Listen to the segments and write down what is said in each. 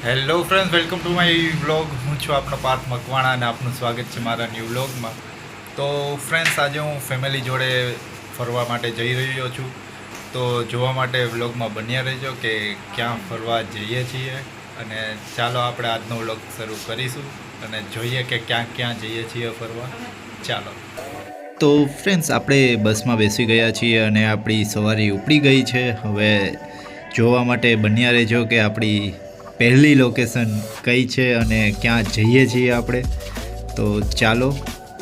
Hello friends, welcome to my vlog. હું છું આપનો પાર્થ મકવાણા અને આપનું સ્વાગત છે મારા ન્યૂ વ્લોગમાં. તો ફ્રેન્ડ્સ, આજે હું ફેમિલી જોડે ફરવા માટે જઈ રહ્યો છું. તો જોવા માટે વ્લોગમાં બન્યા રહેજો કે ક્યાં ફરવા જઈએ છીએ. અને ચાલો આપણે આજનો વ્લોગ શરૂ કરીશું અને જોઈએ કે ક્યાં ક્યાં જઈએ છીએ ફરવા. ચાલો. તો ફ્રેન્ડ્સ, આપણે બસમાં બેસી ગયા છીએ અને આપણી સવારી ઉપડી ગઈ છે. હવે જોવા માટે બન્યા રહેજો કે આપણી પહેલી લોકેશન કઈ છે અને ક્યાં જઈએ છીએ આપણે. તો ચાલો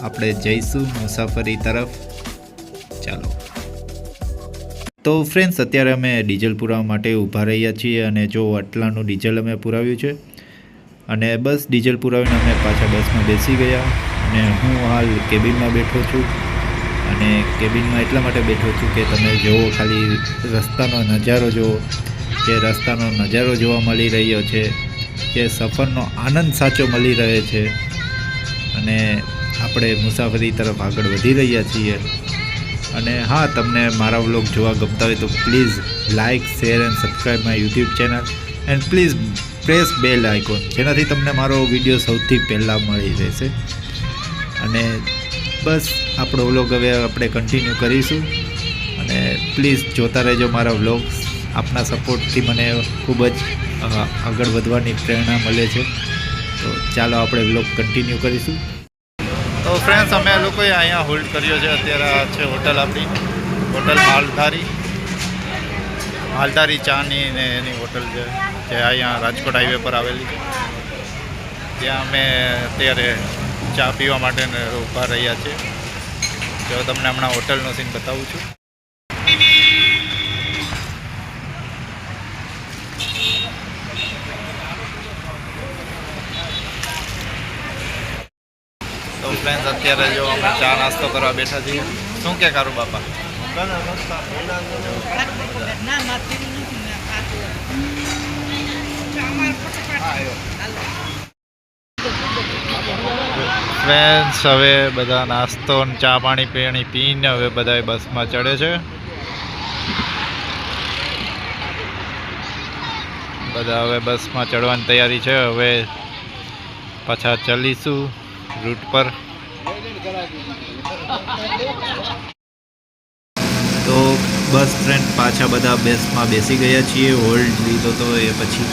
આપણે જઈશું મુસાફરી તરફ. ચાલો. તો ફ્રેન્ડ્સ, અત્યારે અમે ડીઝલ પુરાવવા માટે ઊભા રહ્યા છીએ અને જો આટલાનું ડીઝલ અમે પુરાવ્યું છે અને બસ ડીઝલ પુરાવીને અમે પાછા બસમાં બેસી ગયા. અને હું હાલ કેબિનમાં બેઠો છું અને કેબિનમાં એટલા માટે બેઠો છું કે તમે જુઓ, ખાલી રસ્તાનો નજારો જુઓ, જે રસ્તાનો નજારો જોવા મળી રહ્યો છે, જે સફરનો આનંદ સાચો મળી રહે છે. અને આપણે મુસાફરી તરફ આગળ વધી રહ્યા છીએ. અને હા, તમને મારા વ્લોગ જોવા ગમતા હોય તો please like, share and subscribe my YouTube channel and please press bell icon, જેનાથી તમને મારો વિડીયો સૌથી પહેલાં મળી રહેશે. અને બસ આપણો વ્લોગ હવે આપણે કન્ટિન્યુ કરીશું અને પ્લીઝ જોતા રહેજો મારા વ્લોગ્સ. આપના સપોર્ટથી મને ખૂબ જ આગળ વધવાની પ્રેરણા મળે છે. તો ચાલો આપણે વ્લોગ કન્ટિન્યુ કરીશું. તો ફ્રેન્ડ્સ, અમે લોકોએ અહીંયા હોલ્ડ કર્યો છે. અત્યારે આ છે હોટલ, આપણી હોટલ માલધારી ચાની ને એની હોટલ છે, જે અહીંયા રાજકોટ હાઈવે પર આવેલી છે. ત્યાં અમે અત્યારે ચા પીવા માટે ઊભા રહ્યા છીએ. જો તમને હમણાં હોટલનો સીન બતાવું છું. તો ફ્રેન્ડ્સ, અત્યારે જો અમે ચા નાસ્તો કરવા બેઠા છીએ. શું કે કારું બાપા? ફ્રેન્ડ્સ, હવે બધા નાસ્તો ચા પાણી પીને હવે બધા બસમાં ચડે છે. બધા હવે બસમાં ચડવાની તૈયારી છે. હવે પાછા ચાલીશું રૂટ પર. તો બસ ફ્રેન્ડ, પાછા બધા બસમાં બેસી ગયા છીએ. હોલ્ડ લીધો તો એ પછી.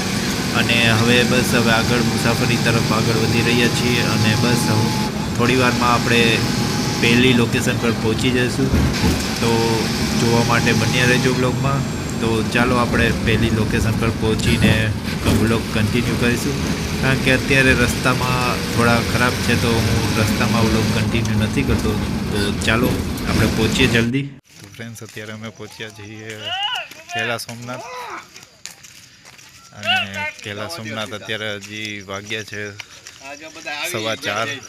અને હવે બસ હવે આગળ મુસાફરી તરફ આગળ વધી રહ્યા છીએ. અને બસ થોડી વારમાં આપણે પહેલી લોકેશન પર પહોંચી જઈશું. તો જોવા માટે બન્યા રહેજો બ્લોગમાં. તો ચાલો આપણે પહેલી લોકેશન પર પહોંચીને વ્લોગ કન્ટિન્યુ કરીશું. કારણ કે અત્યારે રસ્તામાં થોડા ખરાબ છે, તો હું રસ્તામાં વ્લોગ કન્ટિન્યુ નથી કરતો. તો ચાલો આપણે પહોંચીએ જલ્દી. તો ફ્રેન્ડ્સ, અત્યારે અમે પહોંચ્યા છીએ કેલા સોમનાથ. અને કેલા સોમનાથ અત્યારે હજી વાગ્યા છે 4:15.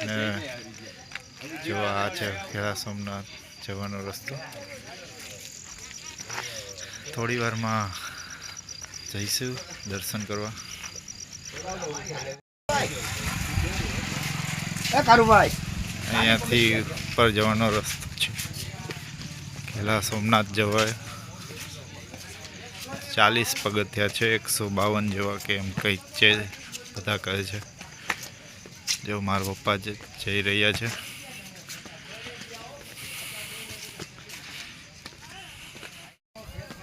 અને જો આ છે કેલા સોમનાથ જવાનો રસ્તો. થોડી વારમાં જઈશું દર્શન કરવા. અહીંયાથી ઉપર જવાનો રસ્તો છે. કેલા સોમનાથ જવાય 40 પગથિયા છે, 152 જેવા કે એમ કંઈક છે, બધા કહે છે. જો મારા પપ્પા જઈ રહ્યા છે.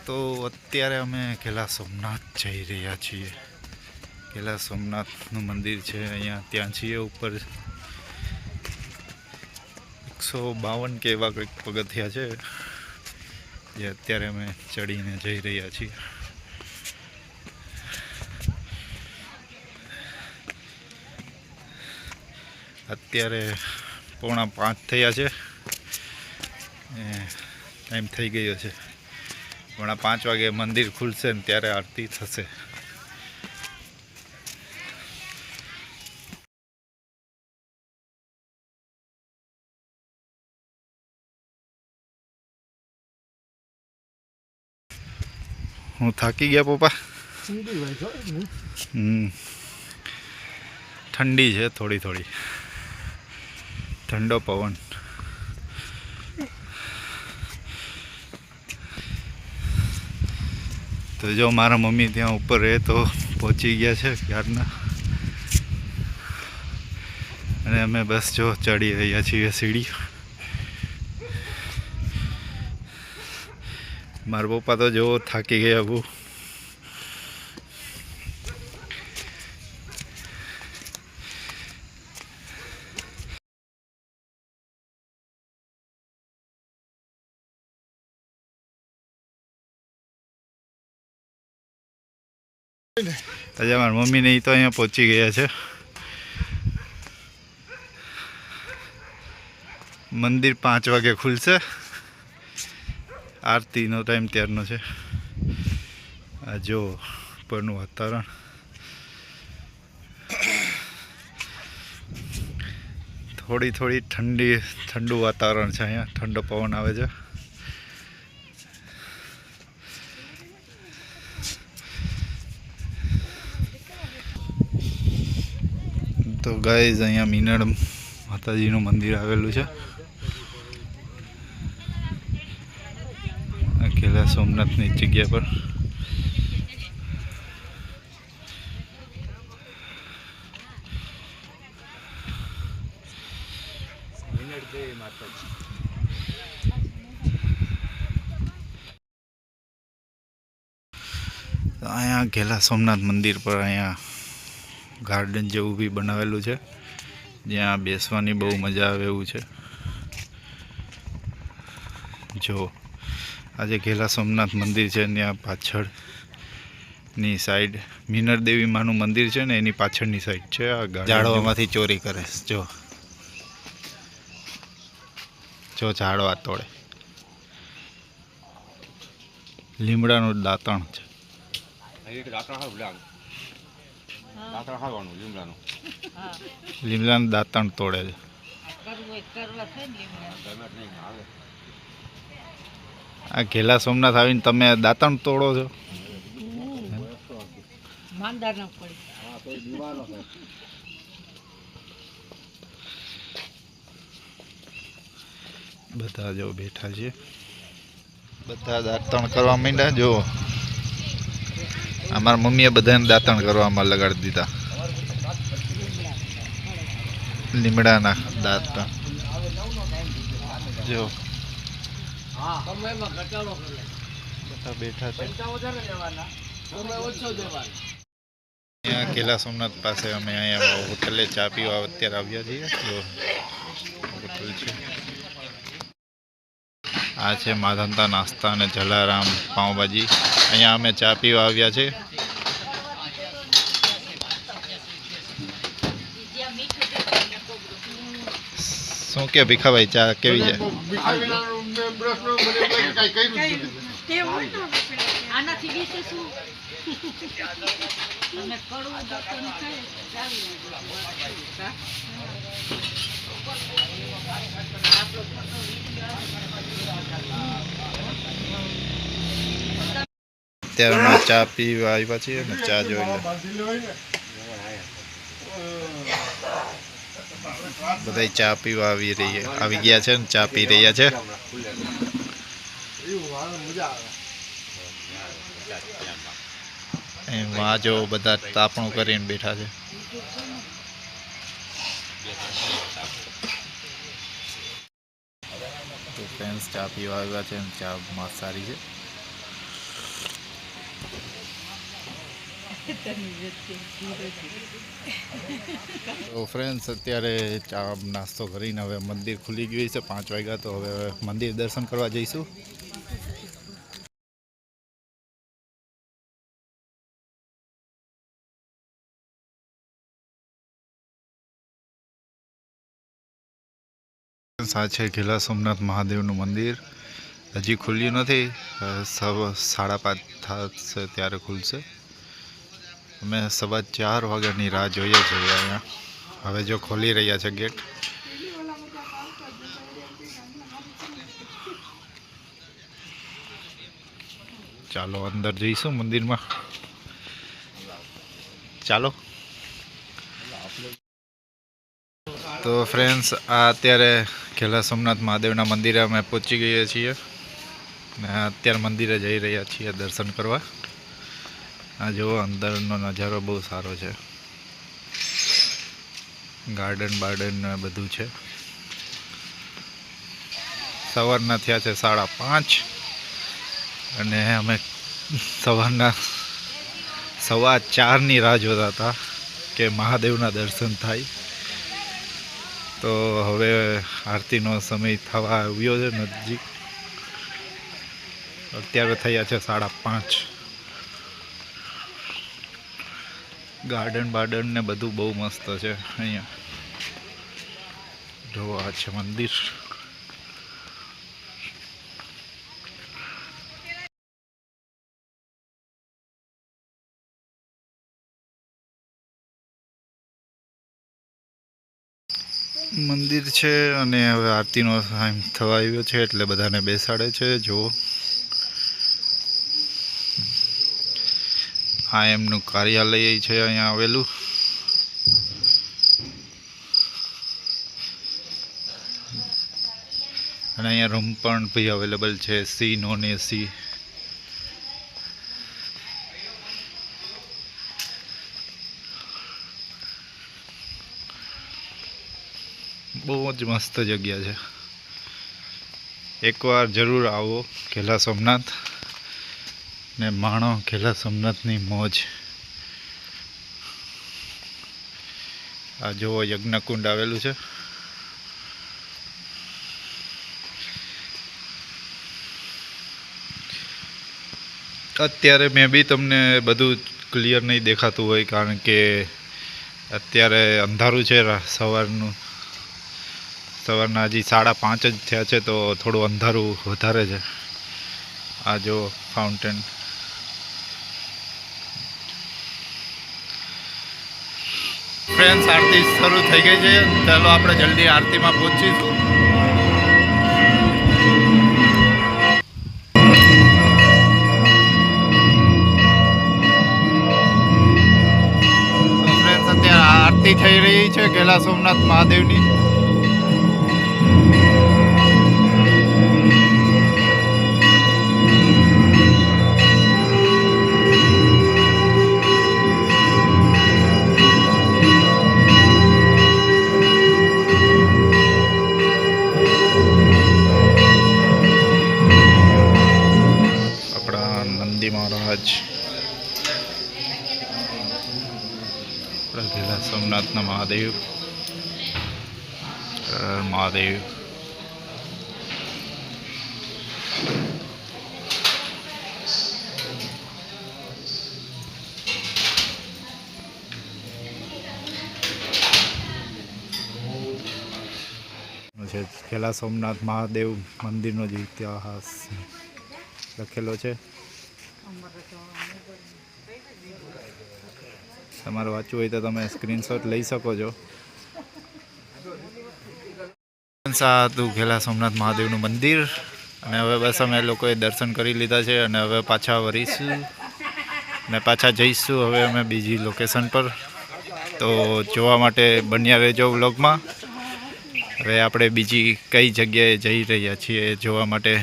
તો અત્યારે અમે કેલા સોમનાથ જઈ રહ્યા છીએ. કેલા સોમનાથનું મંદિર છે અહીંયા, ત્યાં છીએ ઉપર. 152 કે એવા કંઈક પગથિયા છે, જે અત્યારે અમે ચડીને જઈ રહ્યા છીએ. અત્યારે 4:45 થયા છે. ટાઈમ થઈ ગયો છે. 5:45 વાગે મંદિર ખુલશે ને ત્યારે આરતી થશે. હું થાકી ગયા પપ્પા. ઠંડી છે, થોડી થોડી ઠંડો પવન. તો જો મારા મમ્મી ત્યાં ઉપર રહે તો પહોંચી ગયા છે ક્યારના, અને અમે બસ જો ચડી રહ્યા છીએ સીડી. મારા પપ્પા તો જો થાકી ગયા બહુ. આજે મારી મમ્મી ને તો અહીંયા પહોંચી ગયા છે. મંદિર 5 વાગે ખુલશે. આરતીનો ટાઈમ ત્યારનો છે. આ જો ઉપરનું વાતાવરણ, થોડી ઠંડુ વાતાવરણ છે અહીંયા. ઠંડો પવન આવે છે. તો ગાઈઝ અહીંયા મીનળ માતાજીનું મંદિર આવેલું છે. ખેલા સોમનાથની જગ્યા પર. અહીંયા ખેલા સોમનાથ મંદિર પર અહીંયા ગાર્ડન જેવું બી બનાવેલું છે, જ્યાં બેસવાની બહુ મજા આવે એવું છે. જો આજે ખેલા સોમનાથ મંદિર છે, ત્યાં પાછળની સાઈડ મીનળ દેવી માનું મંદિર છે ને, એની પાછળની સાઈડ છે. આ ઝાડવામાંથી ચોરી કરે. જો ઝાડવા તોડે. લીમડાનું દાંતણ છે. લીમડાનું દાંતણ તોડે છે. આ ખેલા સોમનાથ આવીને તમે દાંતણ તોડો છો? બધા જો બેઠા છે, બધા દાંતણ કરવા માંડ્યા. જો અમારા મમ્મીએ બધાને દાંતણ કરવામાં લગાડી દીધા. લીમડાના દાંતણ. જો બધા બેઠા છે. અહીંયા ખેલા સોમનાથ પાસે અમે અહીંયા હોટલે ચા પીવા અત્યારે આવ્યા છીએ. જો હોટલ છે. આ છે માધંતા નાસ્તા અને જલારામ પાઉંભાજી. અહીંયા અમે ચા પીવા આવ્યા છે. શું કે ભીખાભાઈ, ચા કેવી છે? અત્યારે અમે ચા પીવા આવ્યા છીએ અને ચા જોઈ લે. બધા ચા પીવા આવી ગયા છે ને ચા પી રહ્યા છે. એમાં જો બધા તાપણું કરીને બેઠા છે. તો ફ્રેન્ડ્સ ચા પીવા આવ્યા છે, ચા મસ્ત સારી છે. તો ફ્રેન્ડ્સ અત્યારે ચા નાસ્તો કરીને હવે મંદિર ખુલી ગયું છે. 5 વાગ્યા, તો હવે મંદિર દર્શન કરવા જઈશું. આ છે ખેલા સોમનાથ મહાદેવનું મંદિર. હજી ખુલ્યું નથી. 5:30 થશે ત્યારે ખુલશે. અમે 4:15 વાગ્યાની રાહ જોઈએ છીએ અહીંયા. હવે જો ખોલી રહ્યા છે ગેટ. ચાલો અંદર જઈશું મંદિરમાં. ચાલો. તો ફ્રેન્ડ્સ, આ અત્યારે ખેલા સોમનાથ મહાદેવના મંદિરે અમે પહોંચી ગયા છીએ ને અત્યારે મંદિરે જઈ રહ્યા છીએ દર્શન કરવા. આ જુઓ અંદરનો નજારો બહુ સારો છે, ગાર્ડન બાર્ડન ને બધું છે. સવારના થયા છે 5:30 અને અમે સવારના 4:15ની રાહ જોતા હતા કે મહાદેવના દર્શન થાય. તો હવે આરતીનો સમય થવા આવ્યો છે નજીક. અત્યારે થયા છે 5:30. ગાર્ડન બાર્ડન ને બધું બહુ મસ્ત છે અહીંયા. જો આ છે મંદિર. મંદિર છે અને હવે આરતીનો ટાઈમ થવા આવ્યો છે એટલે બધાને બેસાડે છે. જો આ એમનું કાર્યાલય છે અહીંયા આવેલું. અને અહીંયા રૂમ પણ ભાઈ અવેલેબલ છે, સી નોન એસી. બહુ જ મસ્ત જગ્યા છે. એકવાર જરૂર આવો ઘેલા સોમનાથ ને માણો ઘેલા સોમનાથની મોજ. આ જુઓ યજ્ઞકુંડ આવેલું છે. અત્યારે મેં બી તમને બધું ક્લિયર નહીં દેખાતું હોય કારણ કે અત્યારે અંધારું છે. સવારના હજી 5:30 જ થયા છે તો થોડું અંધારું વધારે છે. આ જો ફાઉન્ટેન. ફ્રેન્ડ્સ, આરતી શરૂ થઈ ગઈ છે. ચાલો આપણે જલ્દી આરતીમાં પહોંચીશું. તો ફ્રેન્ડ્સ, અત્યારે આરતી થઈ રહી છે ઘેલા સોમનાથ મહાદેવની. મહારાજ ઘેલા સોમનાથના મહાદેવ. મહાદેવ ઘેલા સોમનાથ મહાદેવ મંદિરનો જે ઇતિહાસ લખેલો છે. તમારે વાંચવું હોય તો તમે સ્ક્રીનશોટ લઈ શકો છો. આ હતું ઘેલા સોમનાથ મહાદેવનું મંદિર. અને હવે બસ અમે લોકોએ દર્શન કરી લીધા છે અને હવે પાછા વળીશું ને પાછા જઈશું હવે અમે બીજી લોકેશન પર. તો જોવા માટે બન્યા રહેજો વ્લોગમાં. હવે આપણે બીજી કઈ જગ્યાએ જઈ રહ્યા છીએ જોવા માટે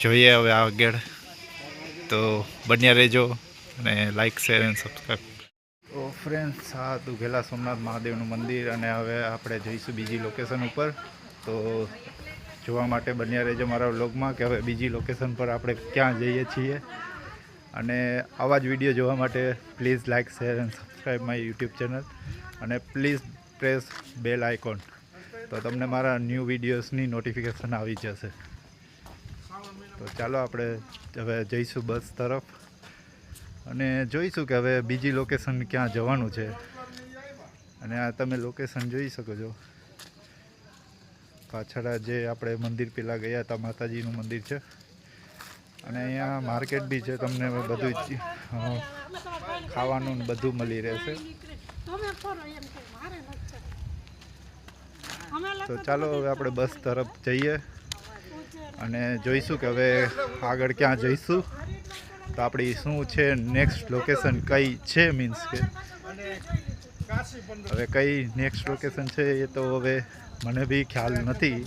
જોઈએ હવે આગળ. તો બન્યા રહેજો અને લાઈક, શેર એન્ડ સબસ્ક્રાઈબ. તો ફ્રેન્ડ્સ, આ હતું ઘેલા સોમનાથ મહાદેવનું મંદિર અને હવે આપણે જઈશું બીજી લોકેશન ઉપર. તો જોવા માટે બન્યા રહેજો મારા વ્લોગમાં કે હવે બીજી લોકેશન પર આપણે ક્યાં જઈએ છીએ. અને આવા જ વિડીયો જોવા માટે please like, share and subscribe my YouTube channel અને પ્લીઝ પ્રેસ બેલ આઇકોન. તો તમને મારા ન્યૂ વિડીયોઝની નોટિફિકેશન આવી જશે. તો ચાલો આપણે હવે જઈશું બસ તરફ અને જોઈશું કે હવે બીજી લોકેશન ક્યાં જવાનું છે. અને આ તમે લોકેશન જોઈ શકો છો. પાછળ જે આપણે મંદિર પહેલાં ગયા હતા માતાજીનું મંદિર છે અને અહીંયા માર્કેટ બી છે. તમને બધું ખાવાનું બધું મળી રહેશે. તો ચાલો હવે આપણે બસ તરફ જઈએ અને જોઈશું કે હવે આગળ ક્યાં જઈશું. તો આપણી શું છે નેક્સ્ટ લોકેશન કઈ છે, મીન્સ કે હવે કઈ નેક્સ્ટ લોકેશન છે એ તો હવે મને બી ખ્યાલ નથી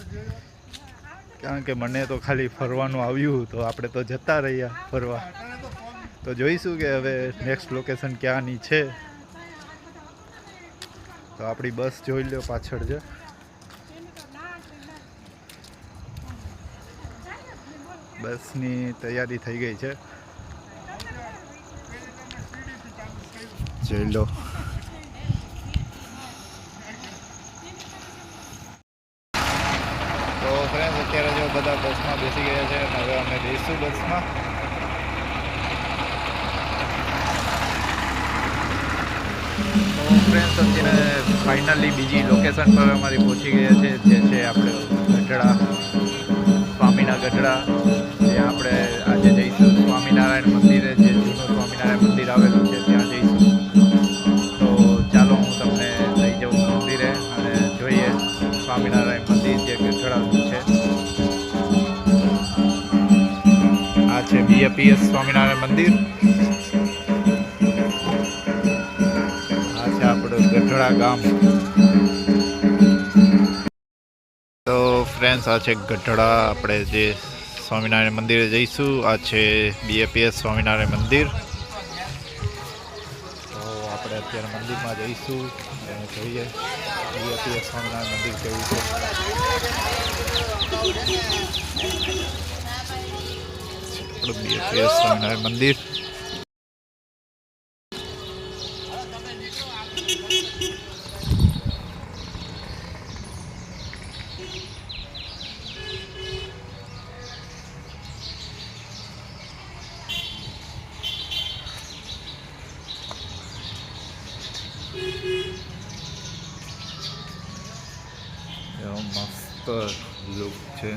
કારણ કે મને તો ખાલી ફરવાનું આવ્યું તો આપણે તો જતા રહ્યા ફરવા. તો જોઈશું કે હવે નેક્સ્ટ લોકેશન ક્યાંની છે. તો આપણી બસ જોઈ લો પાછળ છે. બસની તૈયારી થઈ ગઈ છે, જોઈ લો. તો ફ્રેન્ડ અત્યારે જો બધા બસમાં બેસી ગયા છે અને હવે અમે જઈશું બસમાં. તો ફ્રેન્ડ્સ અત્યારે ફાઇનલી બીજી લોકેશન પર અમારી પહોંચી ગયા છે, જે છે આપણે ગઢડા, સ્વામીના ગઢડા. ત્યાં આપણે આજે જઈશું સ્વામિનારાયણ મંદિરે, જે જૂનું સ્વામિનારાયણ મંદિર આવેલું છે ત્યાં જઈશું. તો ચાલો હું તમને લઈ જાઉં મંદિરે અને જોઈએ સ્વામિનારાયણ મંદિર જે ગઢડાનું છે. આ છે BAPS સ્વામિનારાયણ મંદિર. આપણું ગઢડા ગામ. તો ફ્રેન્ડ્સ આ છે ગઢડા, આપણે જે સ્વામિનારાયણ મંદિરે જઈશું. આ છે BAPS સ્વામિનારાયણ મંદિર. તો આપણે અત્યારે મંદિરમાં જઈશું અને જોઈએ BAPS સ્વામિનારાયણ મંદિર કેવું છે. આપણું BAPS સ્વામિનારાયણ મંદિર. મસ્ત લુક છે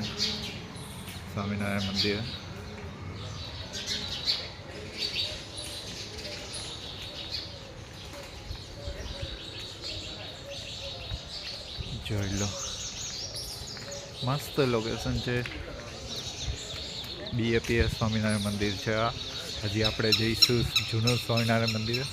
સ્વામિનારાયણ મંદિર. જોઈ લો, મસ્ત લોકેશન છે. BAPS સ્વામિનારાયણ મંદિર છે આ. હજી આપણે જઈશું જૂનું સ્વામિનારાયણ મંદિર.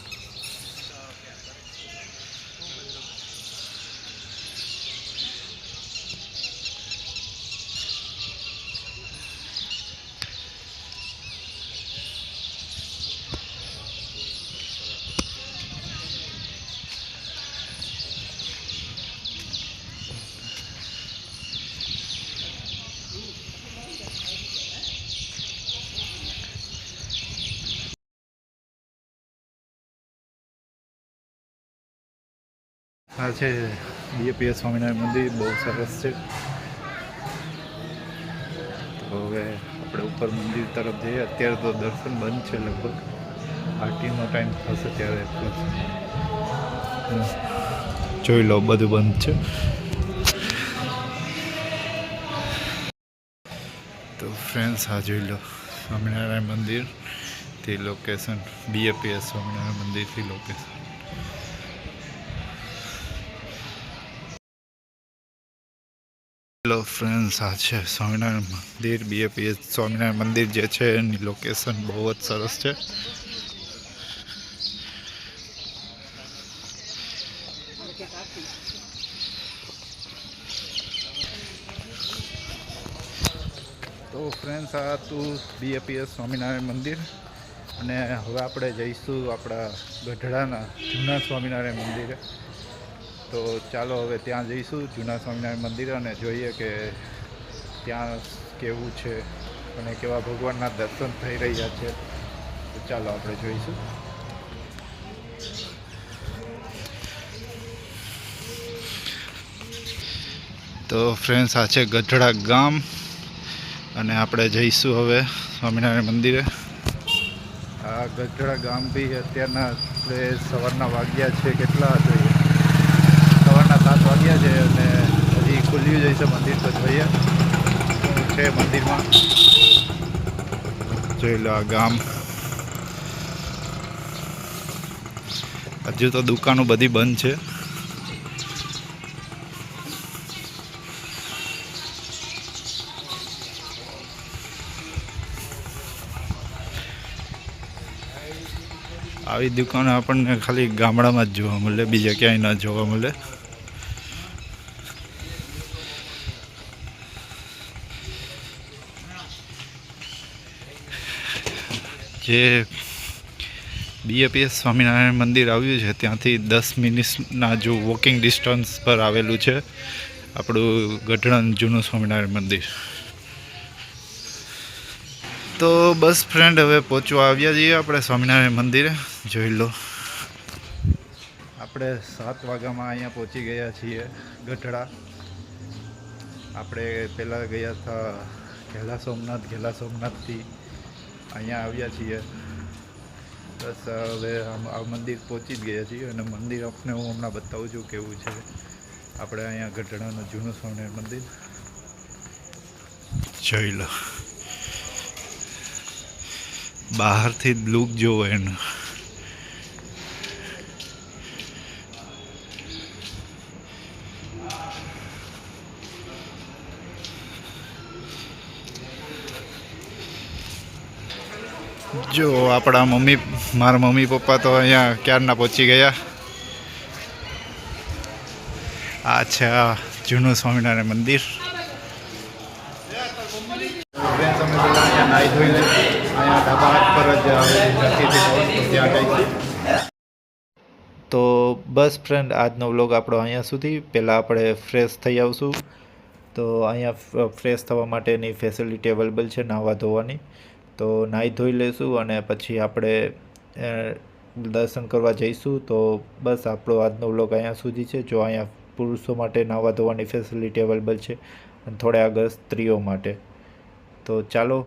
આ છે BAPS સ્વામિનારાયણ મંદિર, બહુ સરસ છે. તો હવે આપણે ઉપર મંદિર તરફ જઈએ. અત્યારે તો દર્શન બંધ છે, લગભગ આરતીનો ટાઈમ થશે ત્યારે. જોઈ લો, બધું બંધ છે. તો ફ્રેન્ડ્સ આ જોઈ લો સ્વામિનારાયણ મંદિરથી લોકેશન, BAPS સ્વામિનારાયણ મંદિરથી લોકેશન. હેલો ફ્રેન્ડ્સ, આ છે સ્વામિનારાયણ મંદિર. BAPS સ્વામિનારાયણ મંદિર જે છે એની લોકેશન બહુ જ સરસ છે. તો ફ્રેન્ડ્સ આ હતું BAPS સ્વામિનારાયણ મંદિર. અને હવે આપણે જઈશું આપણા ગઢડાના જૂના સ્વામિનારાયણ મંદિરે. તો ચાલો હવે ત્યાં જઈશું જૂના સ્વામિનારાયણ મંદિર અને જોઈએ કે ત્યાં કેવું છે અને કેવા ભગવાનના દર્શન થઈ રહ્યા છે. તો ચાલો આપણે જોઈશું. તો ફ્રેન્ડ્સ આ છે ગઢડા ગામ અને આપણે જઈશું હવે સ્વામિનારાયણ મંદિરે. આ ગઢડા ગામ બી અત્યારના આપણે સવારના વાગ્યા છે, કેટલા જોઈએ, સવારના 7 વાગ્યા છે અને હજી ખુલ્યું જઈશે મંદિર. તો જોઈએ શું છે મંદિરમાં. જોઈ લો આ ગામ. હજુ તો દુકાનો બધી બંધ છે. આવી દુકાનો આપણને ખાલી ગામડામાં જ જોવા મળે, બીજા ક્યાંય ના જોવા મળે. જે બીએપીએસ સ્વામિનારાયણ મંદિર આવ્યું છે ત્યાંથી 10 મિનિટના જો વોકિંગ ડિસ્ટન્સ પર આવેલું છે આપણું ગઢડા જૂનું સ્વામિનારાયણ મંદિર. તો બસ ફ્રેન્ડ, હવે પહોંચવા આવ્યા છીએ આપણે સ્વામિનારાયણ મંદિરે. જોઈ લો, આપણે 7 વાગ્યામાં અહીંયા પહોંચી ગયા છીએ ગઢડા. આપણે પહેલાં ગયા હતા ઘેલા સોમનાથથી અહીંયા આવ્યા છીએ. બસ હવે આ મંદિર પહોંચી જ ગયા છીએ અને મંદિર આપણે હું હમણાં બતાવું છું કેવું છે. આપણે અહીંયા ગઢડાનું જૂનું સ્વામિનારાયણ મંદિર જોઈ લો, બહારથી જ લુક જોવો એનો. જો આપણા મારા મમ્મી પપ્પા તો અહીંયા ક્યારના પહોંચી ગયા. આ છે આ જૂનું સ્વામિનારાયણ મંદિર. ફ્રેન્ડ્સ, અમે બધા અહીંયા નાહી ધોઈ લઈએ. અહીંયા ધાબા પર જ ત્યાં જઈશું. તો બસ ફ્રેન્ડ, આજનો વ્લોગ આપણો અહીંયા સુધી. પહેલાં આપણે ફ્રેશ થઈ આવશું. તો અહીંયા ફ્રેશ થવા માટેની ફેસિલિટી અવેલેબલ છે નાહવા ધોવાની. તો નાહી ધોઈ લઈશું અને પછી આપણે દર્શન કરવા જઈશું. તો બસ આપણો આજનો વ્લોગ અહીંયા સુધી છે. જો અહીંયા પુરુષો માટે નાહવા ધોવાની ફેસિલિટી અવેલેબલ છે અને થોડા આગળ સ્ત્રીઓ માટે. તો ચાલો.